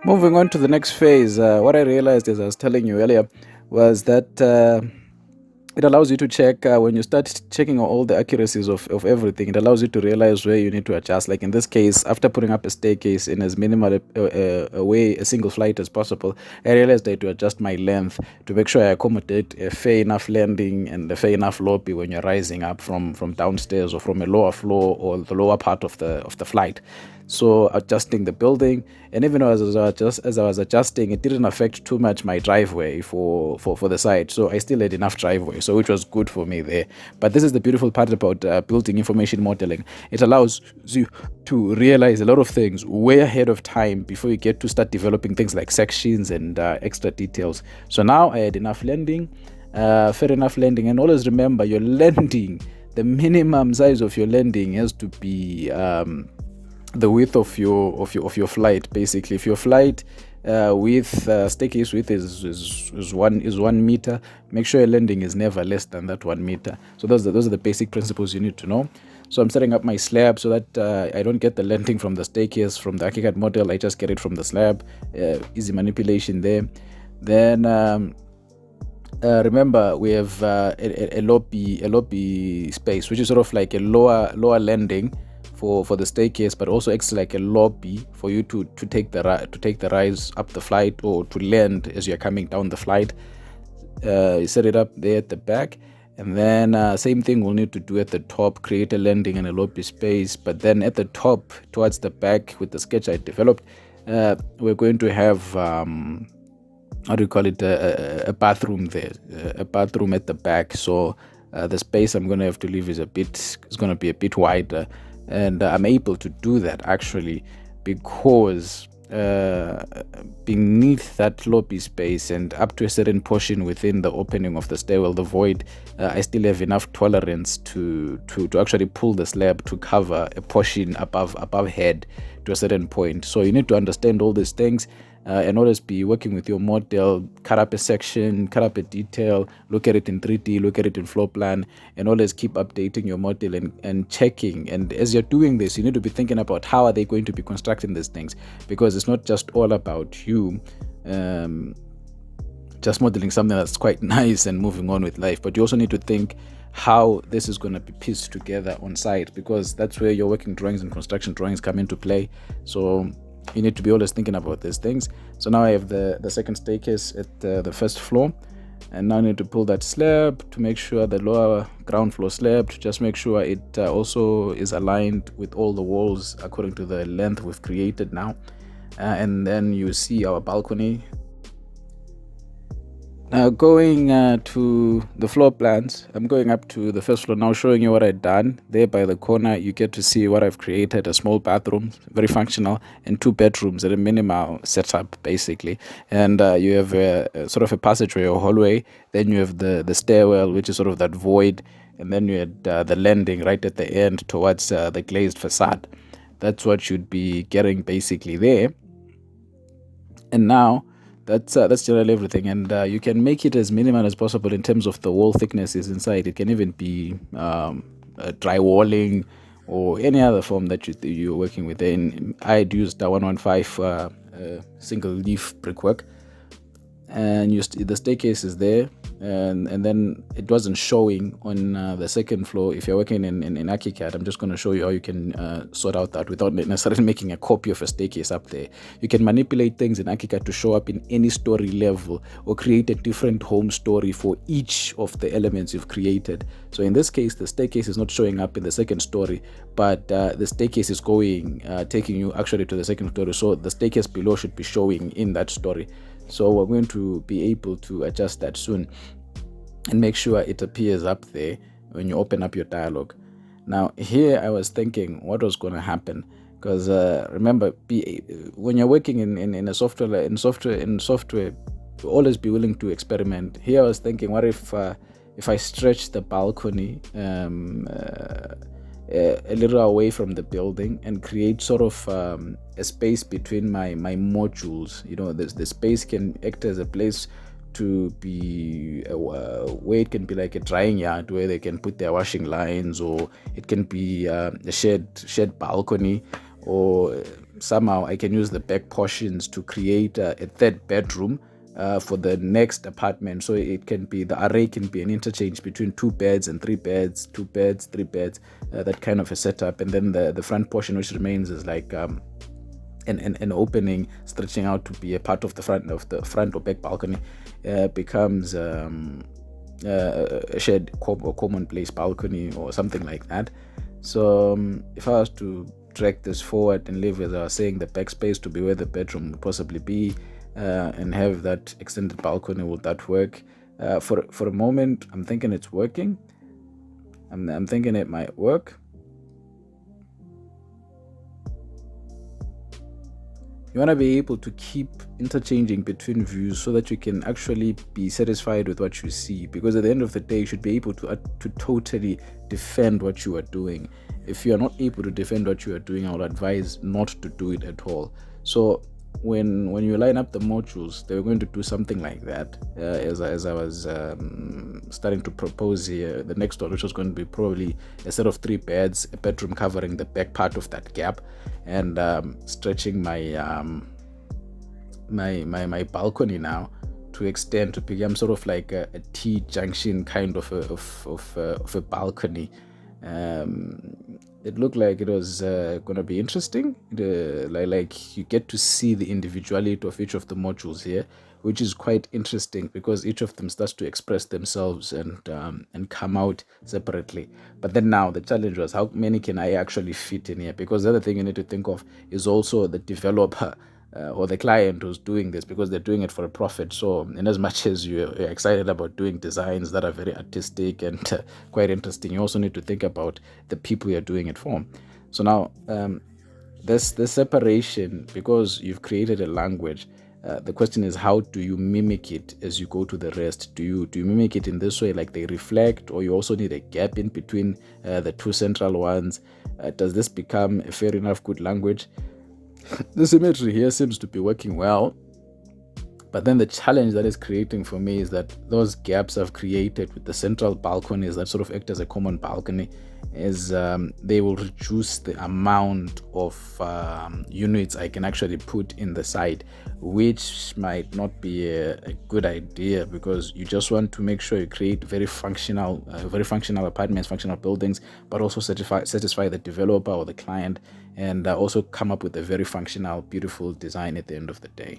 Moving on to the next phase, what I realized as I was telling you earlier was that it allows you to check when you start checking all the accuracies of everything. It allows you to realize where you need to adjust. Like in this case, after putting up a staircase in as minimal a way, a single flight as possible, I realized I had to adjust my length to make sure I accommodate a fair enough landing and a fair enough lobby when you're rising up from downstairs or from a lower floor or the lower part of the flight. So adjusting the building, and even as I was adjusting, it didn't affect too much my driveway for the site. So I still had enough driveway, so which was good for me there. But this is the beautiful part about building information modeling. It allows you to realize a lot of things way ahead of time before you get to start developing things like sections and extra details. So now I had enough landing, fair enough landing, and always remember your landing. The minimum size of your landing has to be the width of your flight. Basically, if your flight with staircase width is 1 meter, make sure your landing is never less than that 1 meter. So those are the basic principles you need to know. So I'm setting up my slab so that I don't get the landing from the staircase from the ArchiCAD model. I just get it from the slab. Easy manipulation there. Then remember, we have a lobby space, which is sort of like a lower landing for the staircase, but also acts like a lobby for you to take the rise up the flight or to land as you're coming down the flight. You set it up there at the back, and then same thing we'll need to do at the top, create a landing and a lobby space. But then at the top towards the back with the sketch I developed, we're going to have how do you call it, a bathroom there, a bathroom at the back. So the space I'm going to have to leave is going to be a bit wider, and I'm able to do that actually because beneath that lobby space and up to a certain portion within the opening of the stairwell, the void, I still have enough tolerance to actually pull the slab to cover a portion above head to a certain point. So you need to understand all these things and always be working with your model. Cut up a section, cut up a detail, look at it in 3D, look at it in floor plan, and always keep updating your model and checking. And as you're doing this, you need to be thinking about how are they going to be constructing these things, because it's not just all about you just modeling something that's quite nice and moving on with life, but you also need to think how this is going to be pieced together on site, because that's where your working drawings and construction drawings come into play. So you need to be always thinking about these things. So now I have the second staircase at the first floor, and now I need to pull that slab to make sure the lower ground floor slab, to just make sure it also is aligned with all the walls according to the length we've created now. And then you see our balcony. Now going to the floor plans, I'm going up to the first floor now, showing you what I've done. There by the corner, you get to see what I've created: a small bathroom, very functional, and 2 bedrooms at a minimal setup, basically. And you have a sort of a passageway or hallway. Then you have the stairwell, which is sort of that void. And then you had the landing right at the end towards the glazed facade. That's what you'd be getting basically there. And now that's generally everything, and you can make it as minimal as possible in terms of the wall thicknesses inside. It can even be drywalling or any other form that you're working with. And I'd used the 115 single leaf brickwork, and the staircase is there, and then it wasn't showing on the second floor. If you're working in ArchiCAD, I'm just going to show you how you can sort out that without necessarily making a copy of a staircase up there. You can manipulate things in ArchiCAD to show up in any story level, or create a different home story for each of the elements you've created. So in this case, the staircase is not showing up in the second story, but the staircase is taking you actually to the second story. So the staircase below should be showing in that story. So we're going to be able to adjust that soon and make sure it appears up there when you open up your dialog. Now here I was thinking what was going to happen, because remember, when you're working in software, always be willing to experiment. Here I was thinking, what if I stretch the balcony a little away from the building and create sort of a space between my modules. The space can act as a place to be where it can be like a drying yard where they can put their washing lines, or it can be a shared balcony, or somehow I can use the back portions to create a third bedroom for the next apartment. So it can be, the array can be an interchange between 2 beds and 3 beds, 2 beds, 3 beds, that kind of a setup. And then the front portion which remains is like an opening stretching out to be a part of the front or back balcony, becomes a shared or commonplace balcony or something like that. So if I was to drag this forward and leave, as I was saying, the backspace to be where the bedroom would possibly be, and have that extended balcony, would that work? For a moment, I'm thinking it's working. I'm thinking it might work. You want to be able to keep interchanging between views so that you can actually be satisfied with what you see, because at the end of the day you should be able to totally defend what you are doing. If you are not able to defend what you are doing, I would advise not to do it at all. So when you line up the modules, they were going to do something like that, as I was starting to propose here. The next one, which was going to be probably a set of 3 beds, a bedroom covering the back part of that gap, and stretching my my balcony now to extend to become sort of like a T-junction kind of a balcony. It looked like it was going to be interesting. Like you get to see the individuality of each of the modules here, which is quite interesting because each of them starts to express themselves and come out separately. But then now the challenge was, how many can I actually fit in here? Because the other thing you need to think of is also the developer or the client who's doing this, because they're doing it for a profit. So in as much as you're excited about doing designs that are very artistic and quite interesting, you also need to think about the people you're doing it for. So now this separation, because you've created a language, the question is, how do you mimic it as you go to the rest? Do you mimic it in this way, like they reflect, or you also need a gap in between the two central ones? Does this become a fair enough good language? The symmetry here seems to be working well, but then the challenge that is creating for me is that those gaps I've created with the central balconies that sort of act as a common balcony is they will reduce the amount of units I can actually put in the side, which might not be a good idea, because you just want to make sure you create very functional apartments, functional buildings, but also satisfy the developer or the client, and also come up with a very functional, beautiful design at the end of the day.